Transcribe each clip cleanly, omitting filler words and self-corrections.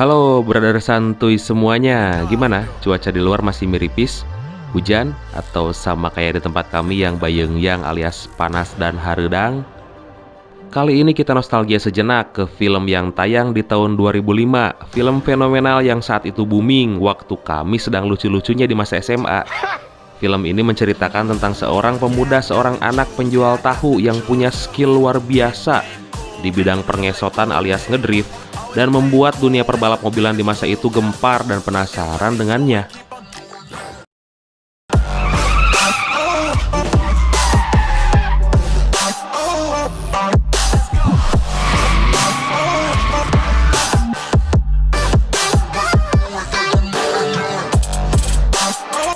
Halo brother santuy semuanya. Gimana? Cuaca di luar masih miripis? Hujan? Atau sama kayak di tempat kami yang bayengyang alias panas dan hareudang? Kali ini kita nostalgia sejenak ke film yang tayang di tahun 2005. Film fenomenal yang saat itu booming waktu kami sedang lucu-lucunya di masa SMA. Film ini menceritakan tentang seorang anak penjual tahu yang punya skill luar biasa di bidang pengesotan alias ngedrift, dan membuat dunia perbalap mobilan di masa itu gempar dan penasaran dengannya.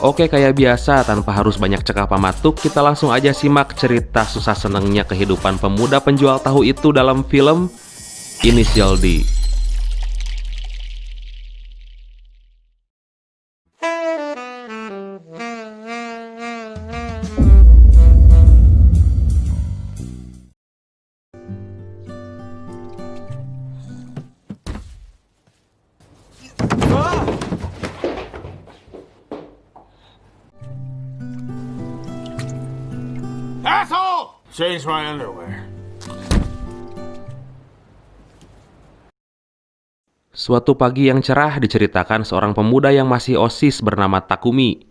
Oke, kayak biasa, tanpa harus banyak cekap pamatuk, kita langsung aja simak cerita susah senengnya kehidupan pemuda penjual tahu itu dalam film Inisial D. Asshole! Change my underwear. Suatu pagi yang cerah diceritakan seorang pemuda yang masih OSIS bernama Takumi.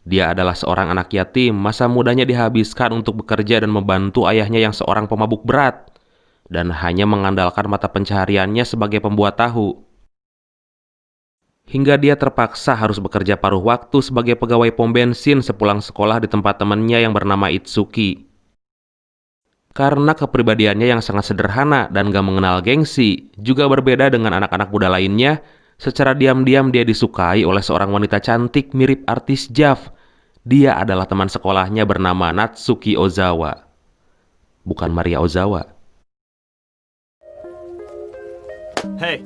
Dia adalah seorang anak yatim, masa mudanya dihabiskan untuk bekerja dan membantu ayahnya yang seorang pemabuk berat, dan hanya mengandalkan mata pencahariannya sebagai pembuat tahu. Hingga dia terpaksa harus bekerja paruh waktu sebagai pegawai pom bensin sepulang sekolah di tempat temannya yang bernama Itsuki. Karena kepribadiannya yang sangat sederhana dan gak mengenal gengsi, juga berbeda dengan anak-anak muda lainnya, secara diam-diam dia disukai oleh seorang wanita cantik mirip artis JAV. Dia adalah teman sekolahnya bernama Natsuki Ozawa. Bukan Maria Ozawa. Hey.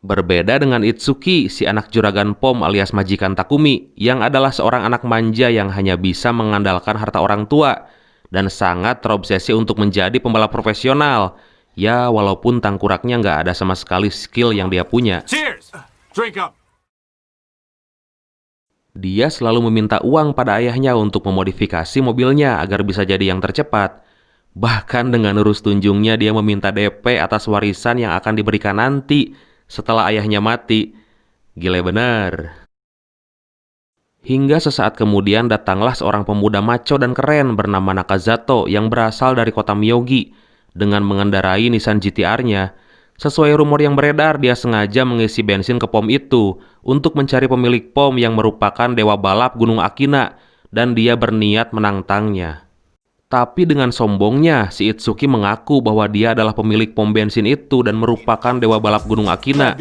Berbeda dengan Itsuki, si anak juragan pom alias majikan Takumi, yang adalah seorang anak manja yang hanya bisa mengandalkan harta orang tua, dan sangat terobsesi untuk menjadi pembalap profesional. Ya, walaupun tangkuraknya nggak ada sama sekali skill yang dia punya. Cheers! Drink up! Dia selalu meminta uang pada ayahnya untuk memodifikasi mobilnya agar bisa jadi yang tercepat. Bahkan dengan urus tunjungnya dia meminta DP atas warisan yang akan diberikan nanti setelah ayahnya mati. Gile bener. Hingga sesaat kemudian datanglah seorang pemuda maco dan keren bernama Nakazato yang berasal dari kota Miyogi dengan mengendarai Nissan GT-R-nya. Sesuai rumor yang beredar, dia sengaja mengisi bensin ke pom itu untuk mencari pemilik pom yang merupakan dewa balap Gunung Akina, dan dia berniat menantangnya. Tapi dengan sombongnya, si Itsuki mengaku bahwa dia adalah pemilik pom bensin itu dan merupakan dewa balap Gunung Akina.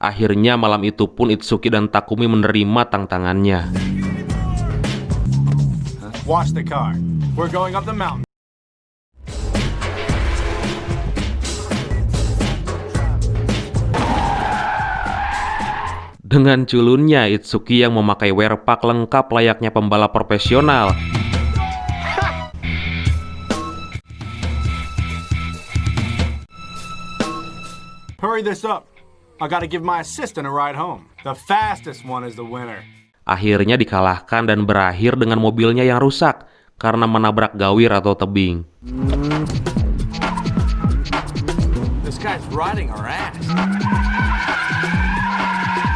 Akhirnya malam itu pun Itsuki dan Takumi menerima tantangannya. Wash the car. We're going up the mountain. Dengan culunnya, Itsuki yang memakai wear pack lengkap layaknya pembalap profesional Hurry this up. I gotta give my assistant a ride home. The fastest one is the winner. akhirnya dikalahkan dan berakhir dengan mobilnya yang rusak karena menabrak gawir atau tebing. This guy's riding our ass.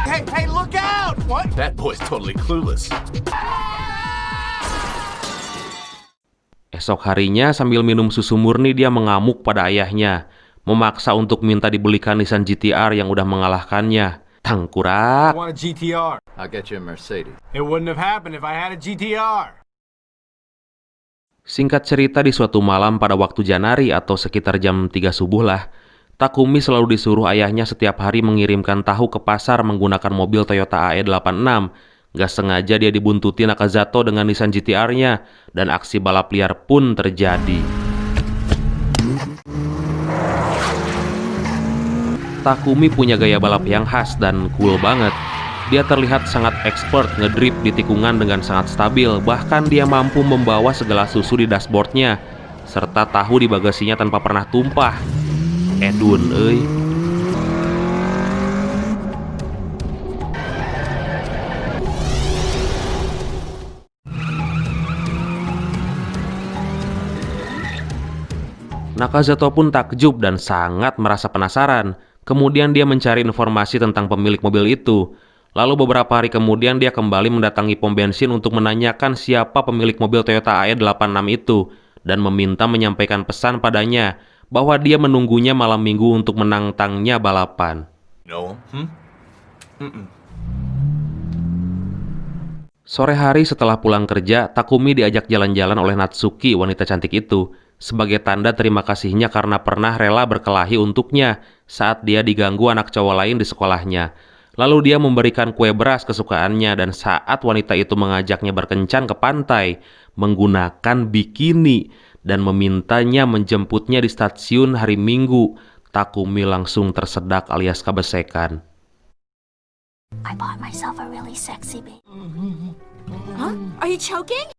Hey, look out! What? That boy's totally clueless. Esok harinya sambil minum susu murni dia mengamuk pada ayahnya, memaksa untuk minta dibelikan Nissan GT-R yang udah mengalahkannya. Tangkurak. I want a GTR. I'll get you a Mercedes. It wouldn't have happened if I had a GTR. Singkat cerita, di suatu malam pada waktu Janari atau sekitar jam 3 subuh lah, Takumi selalu disuruh ayahnya setiap hari mengirimkan tahu ke pasar menggunakan mobil Toyota AE86. Gak sengaja dia dibuntuti Nakazato dengan Nissan GT-R-nya, dan aksi balap liar pun terjadi. Takumi punya gaya balap yang khas dan cool banget. Dia terlihat sangat expert ngedrift di tikungan dengan sangat stabil. Bahkan dia mampu membawa segelas susu di dashboardnya, serta tahu di bagasinya tanpa pernah tumpah. Edun, euy. Nakazato pun takjub dan sangat merasa penasaran. Kemudian dia mencari informasi tentang pemilik mobil itu. Lalu beberapa hari kemudian dia kembali mendatangi pom bensin untuk menanyakan siapa pemilik mobil Toyota AE86 itu dan meminta menyampaikan pesan padanya bahwa dia menunggunya malam minggu untuk menantangnya balapan. No. Sore hari setelah pulang kerja, Takumi diajak jalan-jalan oleh Natsuki, wanita cantik itu, sebagai tanda terima kasihnya karena pernah rela berkelahi untuknya saat dia diganggu anak cowok lain di sekolahnya. Lalu dia memberikan kue beras kesukaannya dan saat wanita itu mengajaknya berkencan ke pantai menggunakan bikini dan memintanya menjemputnya di stasiun hari Minggu, Takumi langsung tersedak alias kebesekan. I bought myself a really sexy baby. Huh? Are you choking?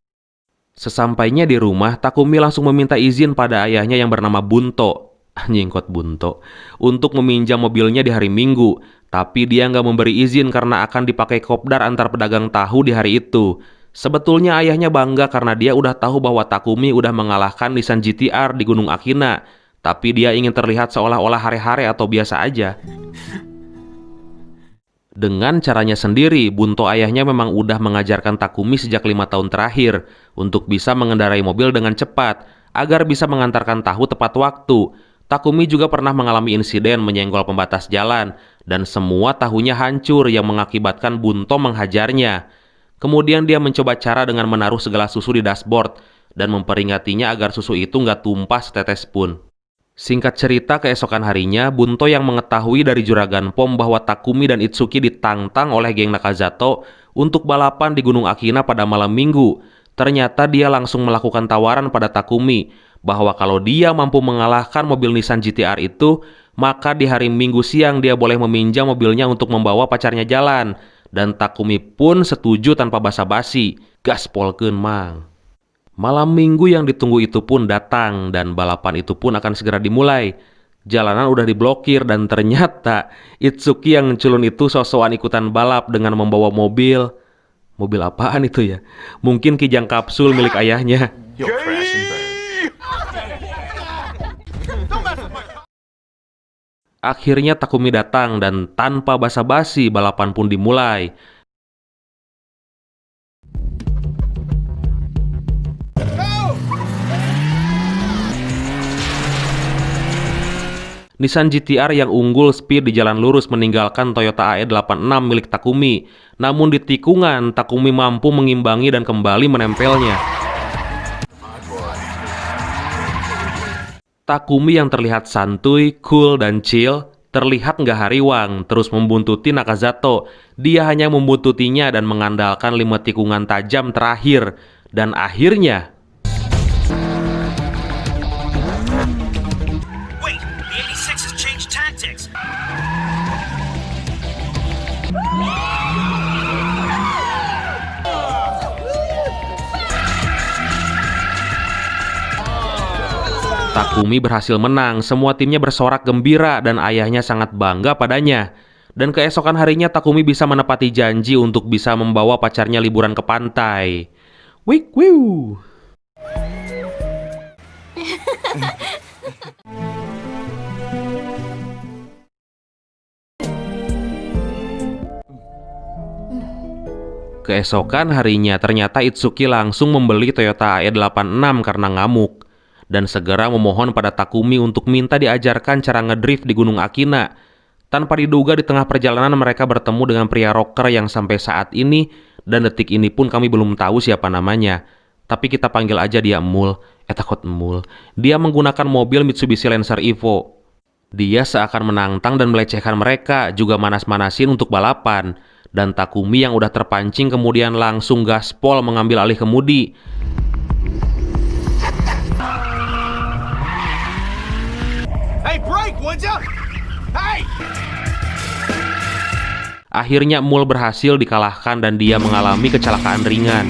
Sesampainya di rumah, Takumi langsung meminta izin pada ayahnya yang bernama Bunto, nyingkot Bunto, untuk meminjam mobilnya di hari Minggu. Tapi dia nggak memberi izin karena akan dipakai kopdar antar pedagang tahu di hari itu. Sebetulnya ayahnya bangga karena dia udah tahu bahwa Takumi udah mengalahkan Nissan GT-R di Gunung Akina. Tapi dia ingin terlihat seolah-olah hare-hare atau biasa aja. Dengan caranya sendiri, Bunto ayahnya memang udah mengajarkan Takumi sejak 5 tahun terakhir untuk bisa mengendarai mobil dengan cepat agar bisa mengantarkan tahu tepat waktu. Takumi juga pernah mengalami insiden menyenggol pembatas jalan dan semua tahunya hancur yang mengakibatkan Bunto menghajarnya. Kemudian dia mencoba cara dengan menaruh segelas susu di dashboard dan memperingatinya agar susu itu nggak tumpah setetes pun. Singkat cerita, keesokan harinya, Bunto yang mengetahui dari juragan pom bahwa Takumi dan Itsuki ditantang oleh geng Nakazato untuk balapan di Gunung Akina pada malam minggu. Ternyata dia langsung melakukan tawaran pada Takumi bahwa kalau dia mampu mengalahkan mobil Nissan GT-R itu, maka di hari Minggu siang dia boleh meminjam mobilnya untuk membawa pacarnya jalan. Dan Takumi pun setuju tanpa basa-basi. Gaspolkeun mang. Malam minggu yang ditunggu itu pun datang dan balapan itu pun akan segera dimulai. Jalanan udah diblokir dan ternyata Itsuki yang culun itu sosokan ikutan balap dengan membawa mobil. Mobil apaan itu ya? Mungkin kijang kapsul milik ayahnya. You'll crash and burn. Akhirnya Takumi datang dan tanpa basa-basi balapan pun dimulai. Nissan GT-R yang unggul speed di jalan lurus meninggalkan Toyota AE86 milik Takumi. Namun di tikungan, Takumi mampu mengimbangi dan kembali menempelnya. Takumi yang terlihat santuy, cool, dan chill, terlihat nggak hariwang, terus membuntuti Nakazato. Dia hanya membuntutinya dan mengandalkan 5 tikungan tajam terakhir. Dan akhirnya... Takumi berhasil menang, semua timnya bersorak gembira dan ayahnya sangat bangga padanya. Dan keesokan harinya Takumi bisa menepati janji untuk bisa membawa pacarnya liburan ke pantai. Wik wiu. Keesokan harinya ternyata Itsuki langsung membeli Toyota AE86 karena ngamuk dan segera memohon pada Takumi untuk minta diajarkan cara ngedrift di Gunung Akina. Tanpa diduga di tengah perjalanan mereka bertemu dengan pria rocker yang sampai saat ini dan detik ini pun kami belum tahu siapa namanya. Tapi kita panggil aja dia Emul. Takut Emul. Dia menggunakan mobil Mitsubishi Lancer Evo. Dia seakan menantang dan melecehkan mereka, juga manas-manasin untuk balapan. Dan Takumi yang udah terpancing kemudian langsung gaspol mengambil alih kemudi. Hey, break, would ya? Hey! Akhirnya Mul berhasil dikalahkan dan dia mengalami kecelakaan ringan.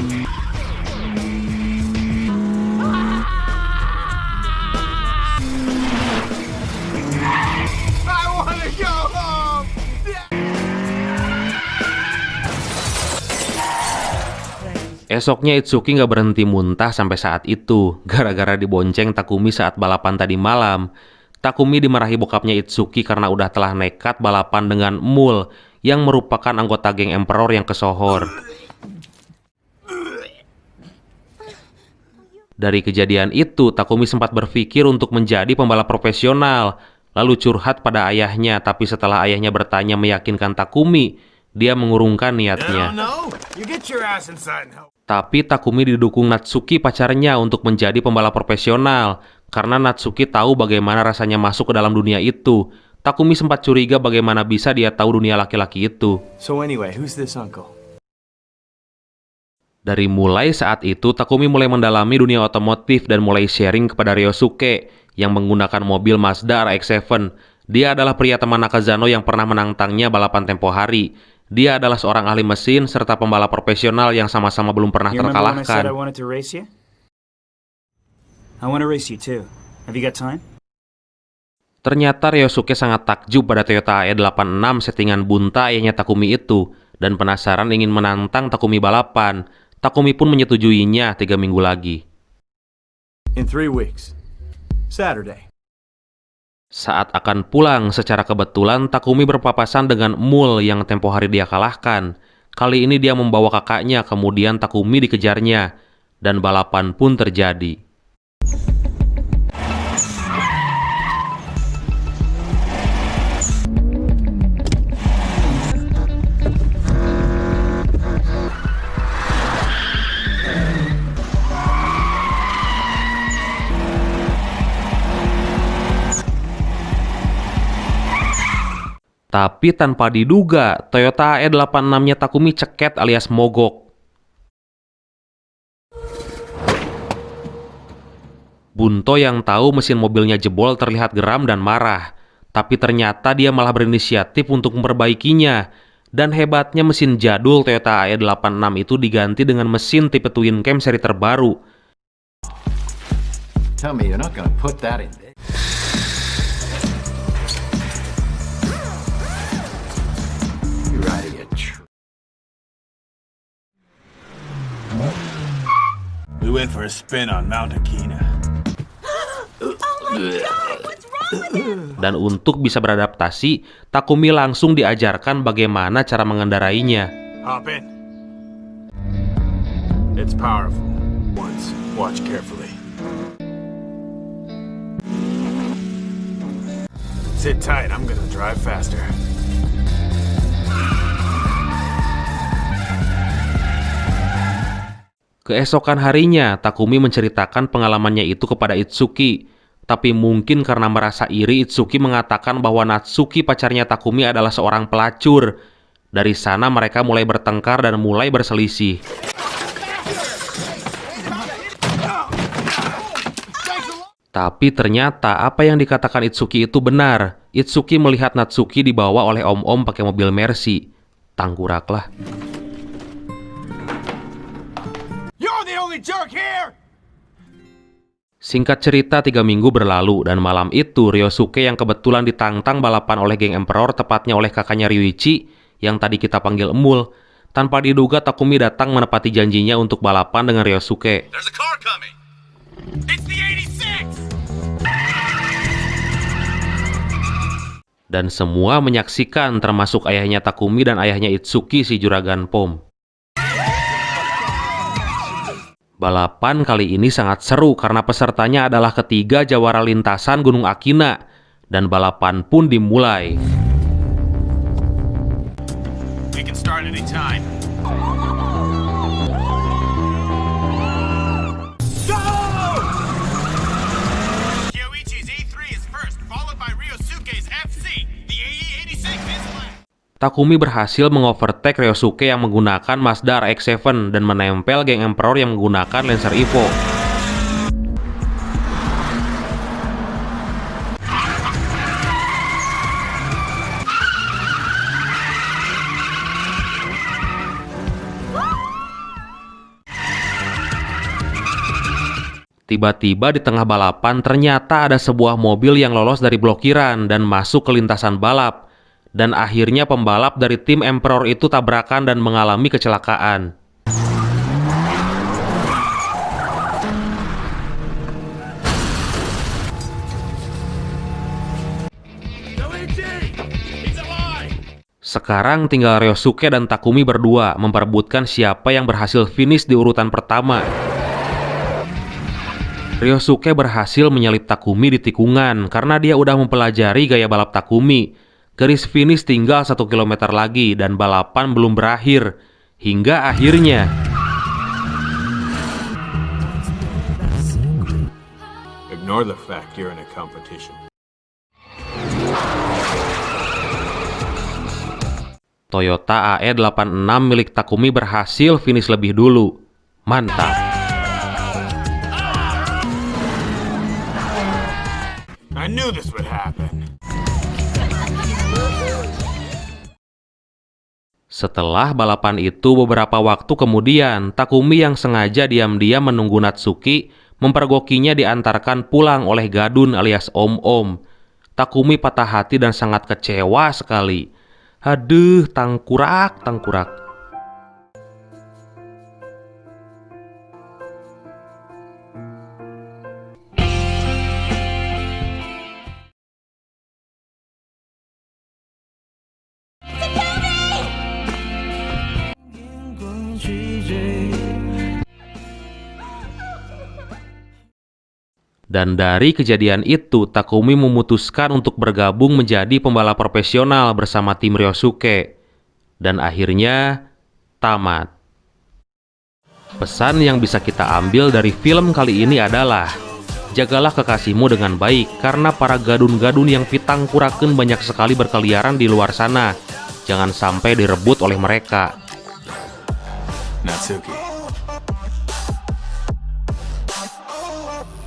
I wanna go home! Esoknya Itsuki nggak berhenti muntah sampai saat itu, gara-gara dibonceng Takumi saat balapan tadi malam. Takumi dimarahi bokapnya Itsuki karena udah telah nekat balapan dengan Mul, yang merupakan anggota geng Emperor yang kesohor. Dari kejadian itu, Takumi sempat berpikir untuk menjadi pembalap profesional, lalu curhat pada ayahnya, tapi setelah ayahnya bertanya meyakinkan Takumi, dia mengurungkan niatnya. No, you get your ass inside and help. Tapi Takumi didukung Natsuki pacarnya untuk menjadi pembalap profesional, karena Natsuki tahu bagaimana rasanya masuk ke dalam dunia itu. Takumi sempat curiga bagaimana bisa dia tahu dunia laki-laki itu. So anyway, who's this uncle? Dari mulai saat itu, Takumi mulai mendalami dunia otomotif dan mulai sharing kepada Ryosuke yang menggunakan mobil Mazda RX-7. Dia adalah pria teman Nakazano yang pernah menantangnya balapan tempo hari. Dia adalah seorang ahli mesin serta pembalap profesional yang sama-sama belum pernah You remember when I said I terkalahkan. wanted to race you? I want to race you too. Have you got time? Ternyata Ryosuke sangat takjub pada Toyota AE86 settingan bunta ayahnya Takumi itu dan penasaran ingin menantang Takumi balapan. Takumi pun menyetujuinya 3 minggu lagi. In 3 weeks. Saturday. Saat akan pulang, secara kebetulan Takumi berpapasan dengan Mul yang tempo hari dia kalahkan. Kali ini dia membawa kakaknya, kemudian Takumi dikejarnya, dan balapan pun terjadi. Tapi tanpa diduga, Toyota AE86-nya Takumi ceket alias mogok. Bunto yang tahu mesin mobilnya jebol terlihat geram dan marah. Tapi ternyata dia malah berinisiatif untuk memperbaikinya. Dan hebatnya mesin jadul Toyota AE86 itu diganti dengan mesin tipe twin cam seri terbaru. Tell me you're not gonna put that in there. You're riding a We went for a spin on Mount Akina. Dan untuk bisa beradaptasi, Takumi langsung diajarkan bagaimana cara mengendarainya. Hop in. It's powerful. Once, watch carefully. Sit tight, I'm gonna drive faster. Keesokan harinya, Takumi menceritakan pengalamannya itu kepada Itsuki. Tapi mungkin karena merasa iri, Itsuki mengatakan bahwa Natsuki pacarnya Takumi adalah seorang pelacur. Dari sana mereka mulai bertengkar dan mulai berselisih. Tapi ternyata apa yang dikatakan Itsuki itu benar. Itsuki melihat Natsuki dibawa oleh om-om pakai mobil Mercy. Tangguraklah. You're the only jerk here! Singkat cerita, 3 minggu berlalu dan malam itu Ryosuke yang kebetulan ditantang balapan oleh geng Emperor, tepatnya oleh kakaknya Ryuichi yang tadi kita panggil Emul. Tanpa diduga Takumi datang menepati janjinya untuk balapan dengan Ryosuke. There's a car coming. It's the 86! Dan semua menyaksikan, termasuk ayahnya Takumi dan ayahnya Itsuki si juragan Pom. Balapan kali ini sangat seru karena pesertanya adalah ketiga jawara lintasan Gunung Akina. Dan balapan pun dimulai. We can start anytime. Go! Kyoichi's E3 is first, followed by Ryosuke's FC. The AE86 is last. Takumi berhasil mengovertake Ryosuke yang menggunakan Mazda RX-7 dan menempel geng Emperor yang menggunakan Lancer Evo. Tiba-tiba di tengah balapan ternyata ada sebuah mobil yang lolos dari blokiran dan masuk ke lintasan balap. Dan akhirnya pembalap dari tim Emperor itu tabrakan dan mengalami kecelakaan. Sekarang tinggal Ryosuke dan Takumi berdua memperebutkan siapa yang berhasil finish di urutan pertama. Ryosuke berhasil menyalip Takumi di tikungan karena dia udah mempelajari gaya balap Takumi. Garis finish tinggal 1 km lagi dan balapan belum berakhir. Hingga akhirnya Ignore the fact you're in a competition. Toyota AE86 milik Takumi berhasil finish lebih dulu. Mantap. I knew this would happen. Setelah balapan itu beberapa waktu kemudian, Takumi yang sengaja diam-diam menunggu Natsuki mempergokinya diantarkan pulang oleh Gadun alias Om-Om. Takumi patah hati dan sangat kecewa sekali. Aduh, tangkurak. Dan dari kejadian itu, Takumi memutuskan untuk bergabung menjadi pembalap profesional bersama tim Ryosuke. Dan akhirnya, tamat. Pesan yang bisa kita ambil dari film kali ini adalah, jagalah kekasihmu dengan baik, karena para gadun-gadun yang pitang kurakeun banyak sekali berkeliaran di luar sana. Jangan sampai direbut oleh mereka. Natsuki.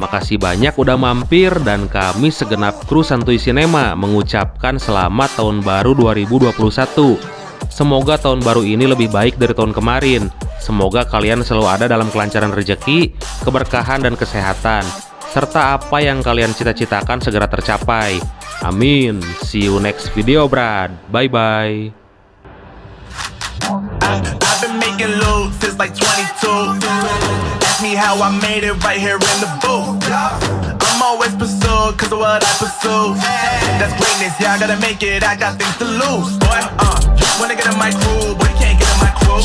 Makasih banyak udah mampir dan kami segenap kru Santuy Cinema mengucapkan selamat tahun baru 2021. Semoga tahun baru ini lebih baik dari tahun kemarin. Semoga kalian selalu ada dalam kelancaran rezeki, keberkahan dan kesehatan, serta apa yang kalian cita-citakan segera tercapai. Amin. See you next video, Brad. Bye-bye. I've been making loot since like 22. Ask me how I made it right here in the booth. I'm always pursued cause of what I pursue. That's greatness, yeah, I gotta make it, I got things to lose. Boy, you wanna get in my crew, but you can't get in my crew.